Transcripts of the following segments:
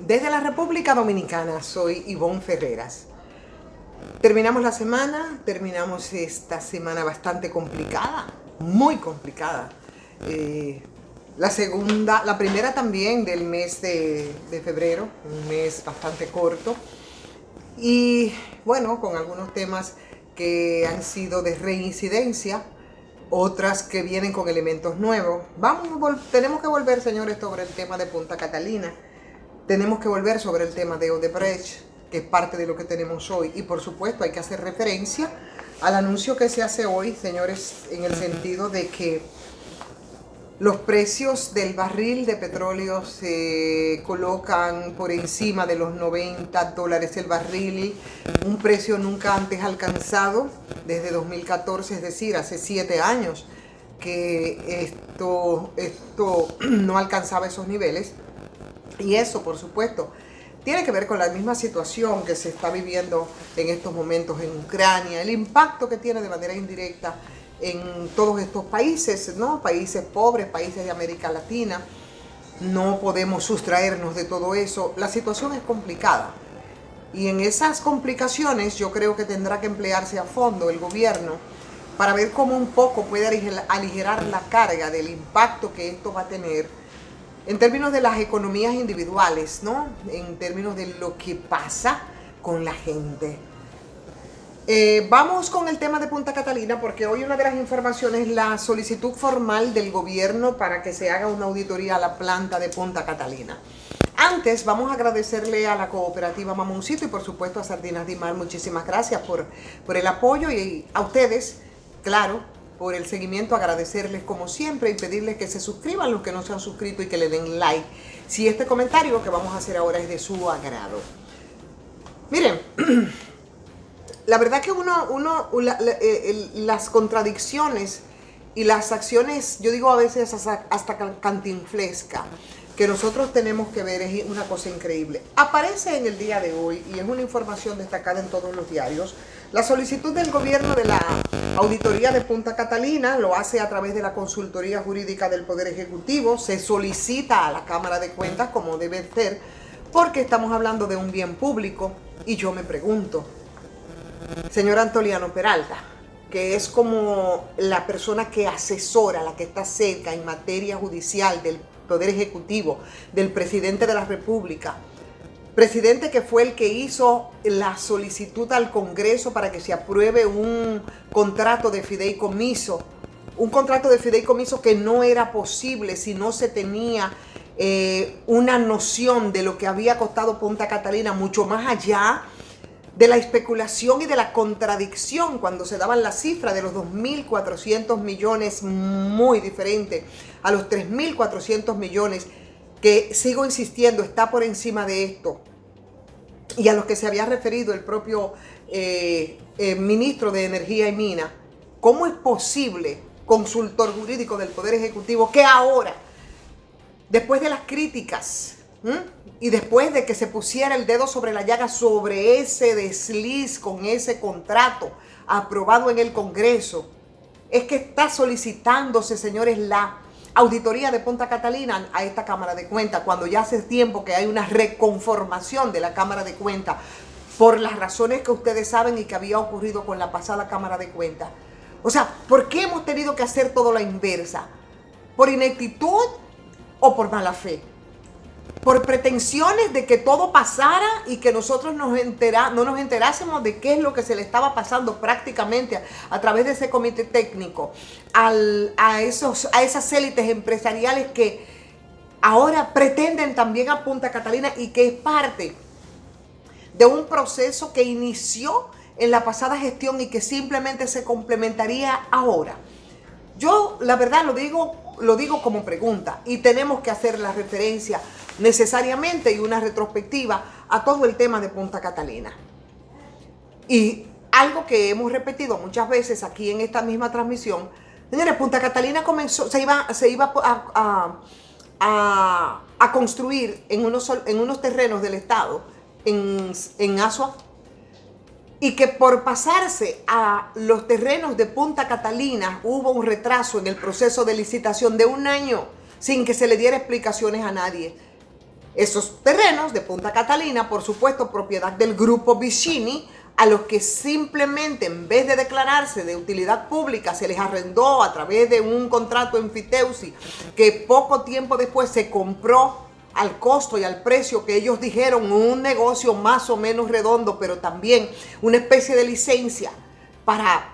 Desde la República Dominicana, soy Ivonne Ferreras. Terminamos la semana, terminamos esta semana bastante complicada, muy complicada. La primera también del mes de febrero, un mes bastante corto. Y bueno, con algunos temas que han sido de reincidencia, otras que vienen con elementos nuevos. Tenemos que volver, señores, sobre el tema de Punta Catalina. Tenemos que volver sobre el tema de Odebrecht, que es parte de lo que tenemos hoy. Y por supuesto hay que hacer referencia al anuncio que se hace hoy, señores, en el sentido de que los precios del barril de petróleo se colocan por encima de los $90 el barril, un precio nunca antes alcanzado desde 2014, es decir, hace 7 años que esto no alcanzaba esos niveles. Y eso, por supuesto, tiene que ver con la misma situación que se está viviendo en estos momentos en Ucrania, el impacto que tiene de manera indirecta en todos estos países, ¿no? Países pobres, países de América Latina. No podemos sustraernos de todo eso. La situación es complicada. Y en esas complicaciones yo creo que tendrá que emplearse a fondo el gobierno para ver cómo un poco puede aligerar la carga del impacto que esto va a tener en términos de las economías individuales, ¿no? En términos de lo que pasa con la gente. Vamos con el tema de Punta Catalina, porque hoy una de las informaciones es la solicitud formal del gobierno para que se haga una auditoría a la planta de Punta Catalina. Antes, vamos a agradecerle a la cooperativa Mamoncito y por supuesto a Sardinas Dimar. Muchísimas gracias por el apoyo y a ustedes, claro, por el seguimiento, agradecerles como siempre y pedirles que se suscriban los que no se han suscrito y que le den like si este comentario que vamos a hacer ahora es de su agrado. Miren, la verdad que las contradicciones y las acciones, yo digo a veces hasta cantinflesca, que nosotros tenemos que ver es una cosa increíble. Aparece en el día de hoy, y es una información destacada en todos los diarios, la solicitud del gobierno de la auditoría de Punta Catalina. Lo hace a través de la consultoría jurídica del Poder Ejecutivo. Se solicita a la Cámara de Cuentas, como debe ser, porque estamos hablando de un bien público. Y yo me pregunto, señor Antoliano Peralta, que es como la persona que asesora, la que está cerca en materia judicial del Poder Ejecutivo, del presidente de la República, presidente que fue el que hizo la solicitud al Congreso para que se apruebe un contrato de fideicomiso, que no era posible si no se tenía una noción de lo que había costado Punta Catalina, mucho más allá de la especulación y de la contradicción cuando se daban las cifras de los 2.400 millones, muy diferente a los 3.400 millones, que sigo insistiendo, está por encima de esto, y a los que se había referido el propio ministro de Energía y Minas. ¿Cómo es posible, consultor jurídico del Poder Ejecutivo, que ahora, después de las críticas, y después de que se pusiera el dedo sobre la llaga sobre ese desliz con ese contrato aprobado en el Congreso, es que está solicitándose, señores, la auditoría de Punta Catalina a esta Cámara de Cuentas, cuando ya hace tiempo que hay una reconformación de la Cámara de Cuentas por las razones que ustedes saben y que había ocurrido con la pasada Cámara de Cuentas? O sea, ¿por qué hemos tenido que hacer todo la inversa? ¿Por ineptitud o por mala fe? ¿Por pretensiones de que todo pasara y que nosotros no nos enterásemos de qué es lo que se le estaba pasando prácticamente a través de ese comité técnico a esas élites empresariales que ahora pretenden también a Punta Catalina y que es parte de un proceso que inició en la pasada gestión y que simplemente se complementaría ahora? Yo la verdad lo digo como pregunta, y tenemos que hacer la referencia necesariamente y una retrospectiva a todo el tema de Punta Catalina. Y algo que hemos repetido muchas veces aquí en esta misma transmisión, señores, Punta Catalina se iba a construir en unos terrenos del Estado, en Asua, y que por pasarse a los terrenos de Punta Catalina hubo un retraso en el proceso de licitación de 1 año sin que se le diera explicaciones a nadie. Esos terrenos de Punta Catalina, por supuesto, propiedad del grupo Vicini, a los que simplemente en vez de declararse de utilidad pública se les arrendó a través de un contrato enfiteusi que poco tiempo después se compró al costo y al precio que ellos dijeron, un negocio más o menos redondo, pero también una especie de licencia para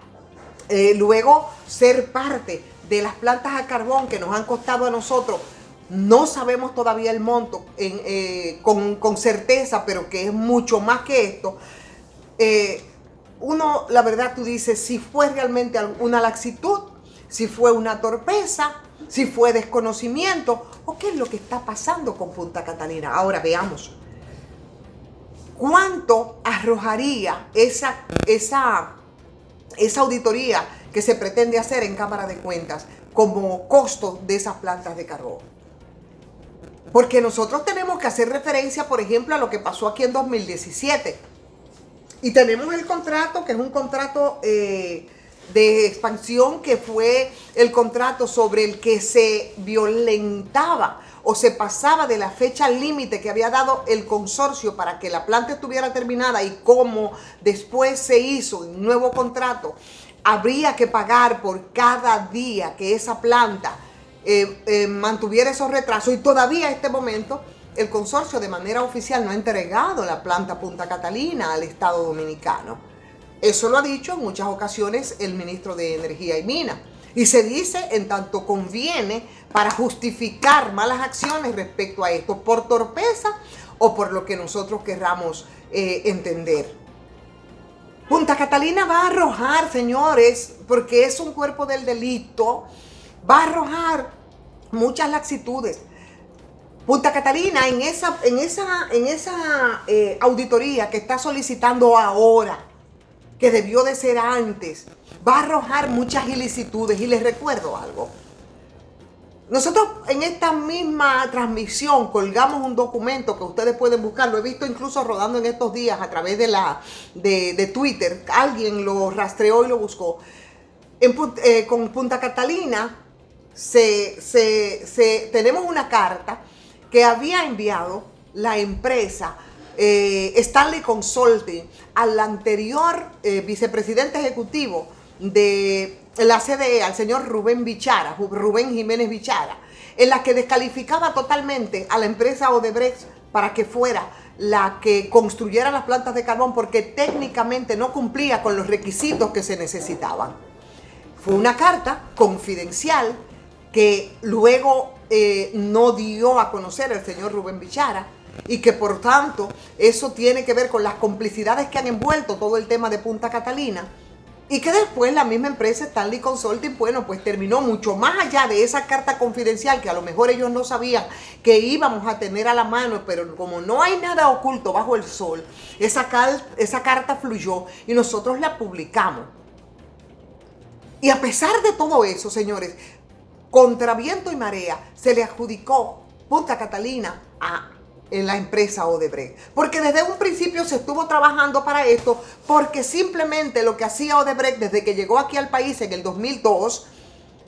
luego ser parte de las plantas a carbón que nos han costado a nosotros. No sabemos todavía el monto con certeza, pero que es mucho más que esto. Uno, la verdad, tú dices, si fue realmente una laxitud, si fue una torpeza, si fue desconocimiento, o qué es lo que está pasando con Punta Catalina. Ahora veamos, ¿cuánto arrojaría esa auditoría que se pretende hacer en Cámara de Cuentas como costo de esas plantas de carbón? Porque nosotros tenemos que hacer referencia, por ejemplo, a lo que pasó aquí en 2017. Y tenemos el contrato, que es un contrato de expansión, que fue el contrato sobre el que se violentaba o se pasaba de la fecha límite que había dado el consorcio para que la planta estuviera terminada, y como después se hizo un nuevo contrato, habría que pagar por cada día que esa planta mantuviera esos retrasos, y todavía a este momento el consorcio de manera oficial no ha entregado la planta Punta Catalina al Estado Dominicano. Eso lo ha dicho en muchas ocasiones el ministro de Energía y Minas. Y se dice en tanto conviene para justificar malas acciones respecto a esto, por torpeza o por lo que nosotros querramos entender. Punta Catalina va a arrojar, señores, porque es un cuerpo del delito, va a arrojar muchas laxitudes. Punta Catalina en esa auditoría que está solicitando ahora, que debió de ser antes, va a arrojar muchas ilicitudes. Y les recuerdo algo. Nosotros en esta misma transmisión colgamos un documento que ustedes pueden buscar. Lo he visto incluso rodando en estos días a través de Twitter. Alguien lo rastreó y lo buscó. Con Punta Catalina tenemos una carta que había enviado la empresa Stanley Consulting al anterior vicepresidente ejecutivo de la CDE, al señor Rubén Jiménez Bichara, en la que descalificaba totalmente a la empresa Odebrecht para que fuera la que construyera las plantas de carbón, porque técnicamente no cumplía con los requisitos que se necesitaban. Fue una carta confidencial que luego no dio a conocer el señor Rubén Bichara, y que por tanto eso tiene que ver con las complicidades que han envuelto todo el tema de Punta Catalina, y que después la misma empresa Stanley Consulting, bueno, pues terminó mucho más allá de esa carta confidencial que a lo mejor ellos no sabían que íbamos a tener a la mano, pero como no hay nada oculto bajo el sol, esa carta fluyó y nosotros la publicamos. Y a pesar de todo eso, señores, contra viento y marea, se le adjudicó Punta Catalina en la empresa Odebrecht. Porque desde un principio se estuvo trabajando para esto, porque simplemente lo que hacía Odebrecht desde que llegó aquí al país en el 2002,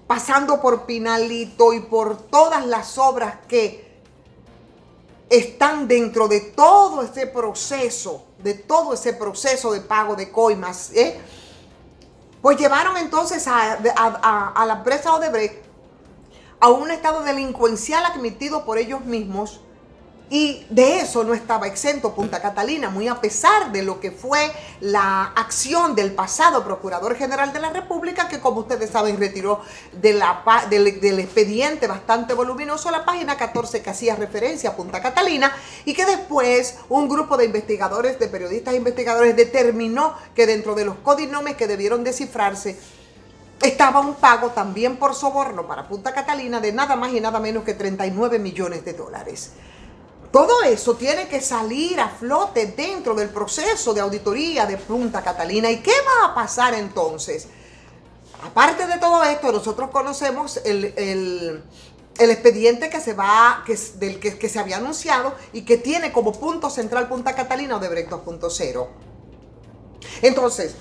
pasando por Pinalito y por todas las obras que están dentro de todo ese proceso, de pago de coimas, pues llevaron entonces a la empresa Odebrecht a un estado delincuencial admitido por ellos mismos, y de eso no estaba exento Punta Catalina, muy a pesar de lo que fue la acción del pasado Procurador General de la República, que como ustedes saben retiró del expediente bastante voluminoso la página 14 que hacía referencia a Punta Catalina, y que después un grupo de investigadores, de periodistas e investigadores, determinó que dentro de los codinomes que debieron descifrarse estaba un pago también por soborno para Punta Catalina de nada más y nada menos que 39 millones de dólares. Todo eso tiene que salir a flote dentro del proceso de auditoría de Punta Catalina. ¿Y qué va a pasar entonces? Aparte de todo esto, nosotros conocemos el expediente que se había anunciado y que tiene como punto central Punta Catalina Odebrecht 2.0. Entonces,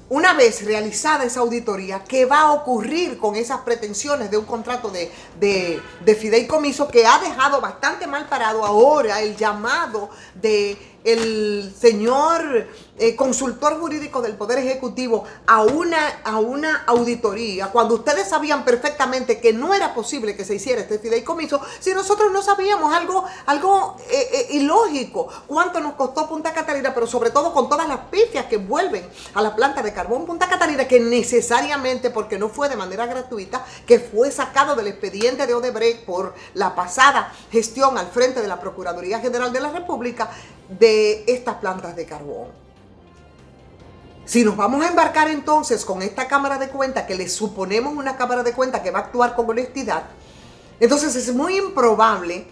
una vez realizada esa auditoría, ¿qué va a ocurrir con esas pretensiones de un contrato de fideicomiso que ha dejado bastante mal parado ahora el llamado de el señor consultor jurídico del Poder Ejecutivo a una auditoría, cuando ustedes sabían perfectamente que no era posible que se hiciera este fideicomiso, si nosotros no sabíamos algo ilógico, cuánto nos costó Punta Catalina, pero sobre todo con todas las pifias que vuelven a la planta de carbón Punta Catalina, que necesariamente, porque no fue de manera gratuita, que fue sacado del expediente de Odebrecht por la pasada gestión al frente de la Procuraduría General de la República, de estas plantas de carbón. Si nos vamos a embarcar entonces con esta Cámara de Cuentas, que le suponemos una Cámara de Cuentas que va a actuar con honestidad, entonces es muy improbable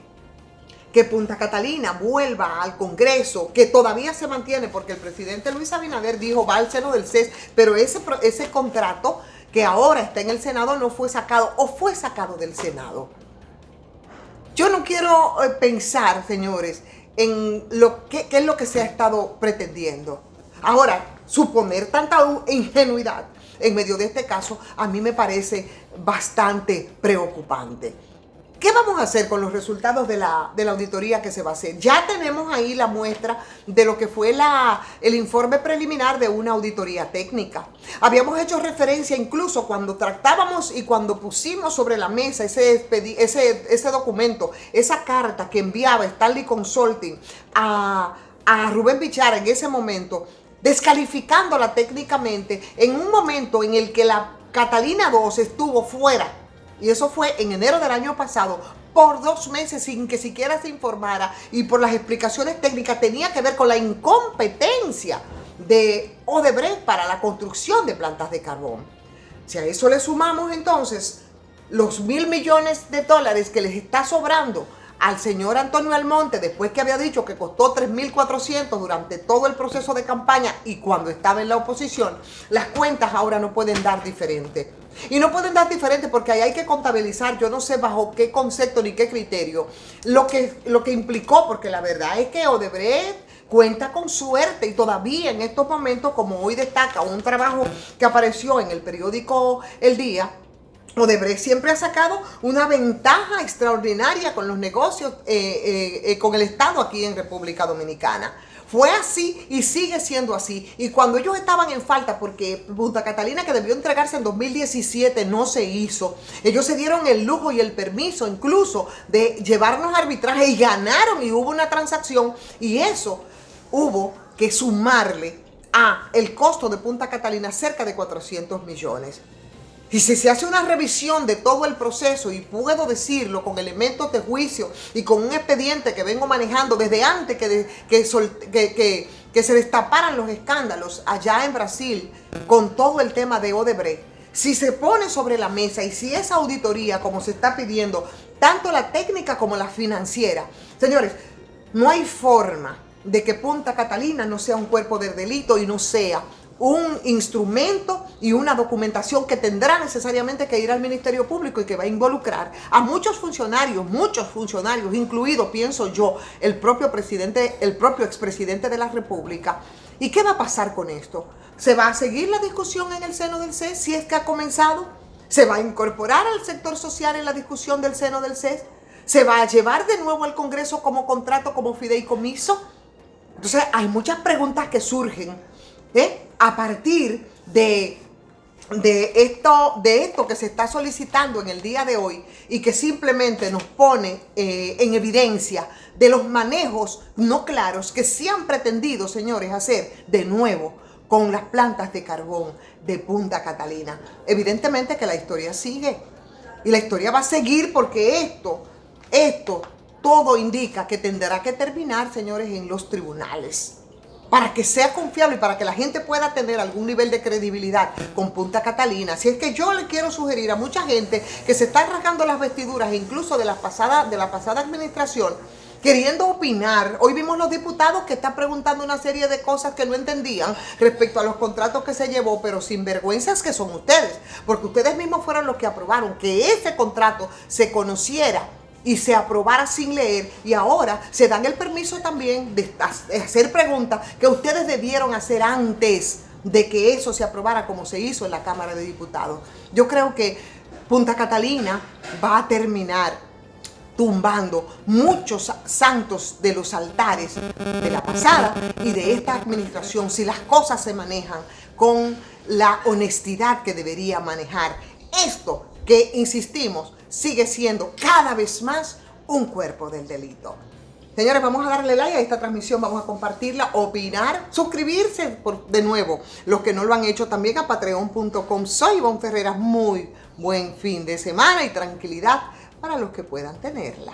que Punta Catalina vuelva al Congreso, que todavía se mantiene, porque el presidente Luis Abinader dijo va al seno del CES, pero ese contrato que ahora está en el Senado no fue sacado, o fue sacado del Senado. Yo no quiero pensar, señores, en qué es lo que se ha estado pretendiendo. Ahora, suponer tanta ingenuidad en medio de este caso, a mí me parece bastante preocupante. ¿Qué vamos a hacer con los resultados de la auditoría que se va a hacer? Ya tenemos ahí la muestra de lo que fue el informe preliminar de una auditoría técnica. Habíamos hecho referencia incluso cuando tratábamos y cuando pusimos sobre la mesa ese documento, esa carta que enviaba Stanley Consulting a Rubén Pichara en ese momento, descalificándola técnicamente en un momento en el que la Catalina 2 estuvo fuera. Y eso fue en enero del año pasado, por 2 meses sin que siquiera se informara, y por las explicaciones técnicas tenía que ver con la incompetencia de Odebrecht para la construcción de plantas de carbón. Si a eso le sumamos entonces los $1.000 millones que les está sobrando al señor Antonio Almonte, después que había dicho que costó 3.400 durante todo el proceso de campaña y cuando estaba en la oposición, las cuentas ahora no pueden dar diferente. Y no pueden dar diferente porque ahí hay que contabilizar, yo no sé bajo qué concepto ni qué criterio, lo que implicó, porque la verdad es que Odebrecht cuenta con suerte y todavía en estos momentos, como hoy destaca un trabajo que apareció en el periódico El Día, Odebrecht siempre ha sacado una ventaja extraordinaria con los negocios, con el Estado aquí en República Dominicana. Fue así y sigue siendo así. Y cuando ellos estaban en falta, porque Punta Catalina, que debió entregarse en 2017, no se hizo, ellos se dieron el lujo y el permiso incluso de llevarnos a arbitraje y ganaron y hubo una transacción, y eso hubo que sumarle a el costo de Punta Catalina cerca de 400 millones. Y si se hace una revisión de todo el proceso, y puedo decirlo con elementos de juicio y con un expediente que vengo manejando desde antes que se destaparan los escándalos allá en Brasil con todo el tema de Odebrecht, si se pone sobre la mesa y si esa auditoría, como se está pidiendo, tanto la técnica como la financiera, señores, no hay forma de que Punta Catalina no sea un cuerpo de delito y no sea un instrumento y una documentación que tendrá necesariamente que ir al Ministerio Público y que va a involucrar a muchos funcionarios, incluido, pienso yo, el propio expresidente de la República. ¿Y qué va a pasar con esto? ¿Se va a seguir la discusión en el seno del CES si es que ha comenzado? ¿Se va a incorporar al sector social en la discusión del seno del CES? ¿Se va a llevar de nuevo al Congreso como contrato, como fideicomiso? Entonces hay muchas preguntas que surgen a partir de esto que se está solicitando en el día de hoy, y que simplemente nos pone en evidencia de los manejos no claros que se han pretendido, señores, hacer de nuevo con las plantas de carbón de Punta Catalina. Evidentemente que la historia sigue, y la historia va a seguir, porque esto todo indica que tendrá que terminar, señores, en los tribunales, para que sea confiable y para que la gente pueda tener algún nivel de credibilidad con Punta Catalina. Así es que yo le quiero sugerir a mucha gente que se está rasgando las vestiduras, incluso de la pasada administración, queriendo opinar. Hoy vimos los diputados que están preguntando una serie de cosas que no entendían respecto a los contratos que se llevó, pero sinvergüenzas que son ustedes, porque ustedes mismos fueron los que aprobaron que ese contrato se conociera y se aprobara sin leer, y ahora se dan el permiso también de hacer preguntas que ustedes debieron hacer antes de que eso se aprobara como se hizo en la Cámara de Diputados. Yo creo que Punta Catalina va a terminar tumbando muchos santos de los altares de la pasada y de esta administración si las cosas se manejan con la honestidad que debería manejar esto que, insistimos, sigue siendo cada vez más un cuerpo del delito. Señores, vamos a darle like a esta transmisión, vamos a compartirla, opinar, suscribirse de nuevo, los que no lo han hecho, también a patreon.com. Soy Ivonne Ferreras, muy buen fin de semana y tranquilidad para los que puedan tenerla.